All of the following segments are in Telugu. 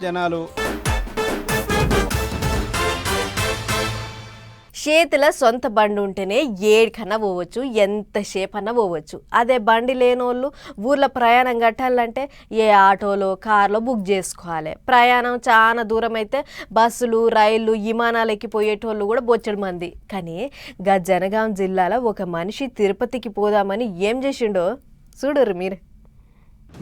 జనాలు. చేతిలో సొంత బండి ఉంటేనే ఏడికన్నా పోవచ్చు, ఎంతసేపు అన్నా పోవచ్చు. అదే బండి లేనోళ్ళు ఊర్లో ప్రయాణం కట్టాలంటే ఏ ఆటోలో కార్లో బుక్ చేసుకోవాలి. ప్రయాణం చాలా దూరం అయితే బస్సులు రైళ్ళు విమానాలు ఎక్కిపోయేటోళ్ళు కూడా బొచ్చడు మంది. కానీ జనగాం జిల్లాలో ఒక మనిషి తిరుపతికి పోదామని ఏం చేసిండో చూడరు మీరు.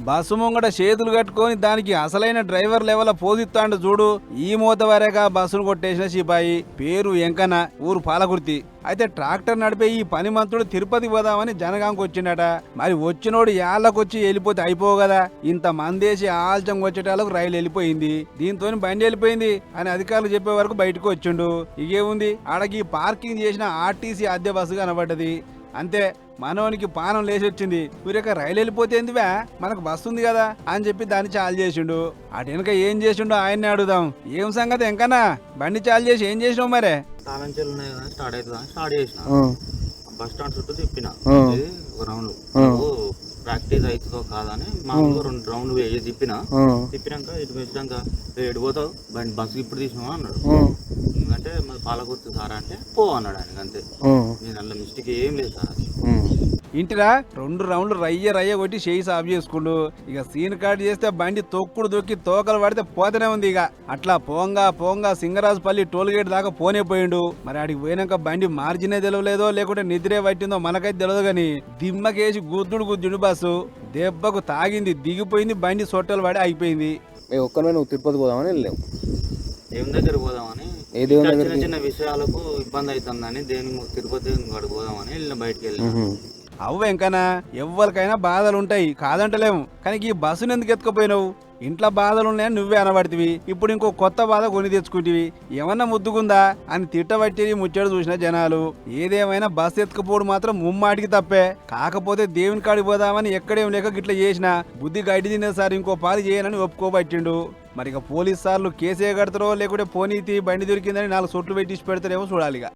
బస్సు ముంగట చేతులు కట్టుకొని దానికి అసలైన డ్రైవర్ లెవెల్ పోజిస్తాండు చూడు. ఈ మూత వరేగా బస్సును కొట్టేసిన సిపాయి, పేరు ఎంకన్న, ఊరు పాలకుర్తి. అయితే ట్రాక్టర్ నడిపే ఈ పని మంత్రుడు తిరుపతి పోదామని జనగాంకి వచ్చిండట. మరి వచ్చినోడు యాళ్ళకొచ్చి వెళ్ళిపోతే అయిపో కదా. ఇంత మందేసి ఆల్చంగా వచ్చేటాలకు రైలు వెళ్ళిపోయింది. దీంతో బండి వెళ్ళిపోయింది అని అధికారులు చెప్పే వరకు బయటకు వచ్చిండు. ఇగేముంది, ఆడకి పార్కింగ్ చేసిన ఆర్టీసీ అద్దె బస్సు కనబడ్డది. అంతే, మనోనికి పానం లేచొచ్చింది. ఊరిక రైలు వెళ్ళిపోతే ఎందువా, మనకు బస్సు ఉంది కదా అని చెప్పి దాన్ని చాలు చేసిండు. అటు వెనక ఏం చేసిండో ఆయన్ని అడుగుదాం. ఏం సంగతి ఎంకన్నా, బండి చాలు చేసి ఏం చేసినావు మరే? స్టార్ట్ చేసిన బస్ స్టాండ్ చుట్టూ తిప్పిన ఒక రౌండ్, ప్రాక్టీస్ అవుతుందో కాదని మామూలుగా 2 రౌండ్లు తిప్పినాక ఇటు వచ్చాక ఎడిపోతావు బండి బస్సు ఇప్పుడు తీసినావా అన్నాడు. ఎందుకంటే మరి పాలకుర్తి సారా అంటే పో అన్నాడు ఆయన. అంతే, నేను అలా మిస్టేక్ ఏం లేదు సార్. ఇంటిరా 2 రౌండ్లు రయ్య కొట్టి చేయి సాఫ్ చేసుకుండు. ఇక సీన్ కార్డు చేస్తే బండి తొక్కుడు దొక్కి తోకలు పడితే పోతూనే ఉంది. ఇక అట్లా పోంగా సింగరాజుపల్లి టోల్ గేట్ దాకా పోయిండు. మరి ఆడికి పోయినాక బండి మార్జినే తెలియలేదో లేకుంటే నిద్రే పట్టిందో మనకైతే తెలియదు. గాని దిమ్మకేసి గుద్దుడు బస్సు దెబ్బకు తాగింది, దిగిపోయింది, బండి సొట్టలు పడి అయిపోయింది. నువ్వు తిరుపతి పోదామని వెళ్ళావు. దేవుని దగ్గర పోదామని, చిన్న విషయాలకు ఇబ్బంది అవుతుందని తిరుపతి పోదామని వెళ్ళిన, బయటకు వెళ్ళిన. అవ్వ ఎంకనా, ఎవ్వరికైనా బాధలు ఉంటాయి కాదంటలేము. కానీ ఈ బస్సును ఎందుకు ఎత్తుకుపోయినావు? ఇంట్లో బాధలున్నాయని నువ్వే అనబడితివి. ఇప్పుడు ఇంకో కొత్త బాధ కొని తెచ్చుకుంటివి. ఏమన్నా ముద్దుకుందా అని తిట్టబట్టి ముచ్చడు చూసిన జనాలు. ఏదేమైనా బస్సు ఎత్తుకుపోవడం మాత్రం ముమ్మాటికి తప్పే. కాకపోతే దేవుని కాడికి పోదామని ఎక్కడేం లేక గిట్ల చేసిన బుద్ధి గడ్డి తినేసారి ఇంకో పాలు చేయనని ఒప్పుకోబట్టిండు. మరి ఇక పోలీసు సార్లు కేసే కడతారో లేకుంటే పోనీతి బండి దొరికిందని 4 సొట్లు పెట్టించి పెడతారేమో చూడాలిగా.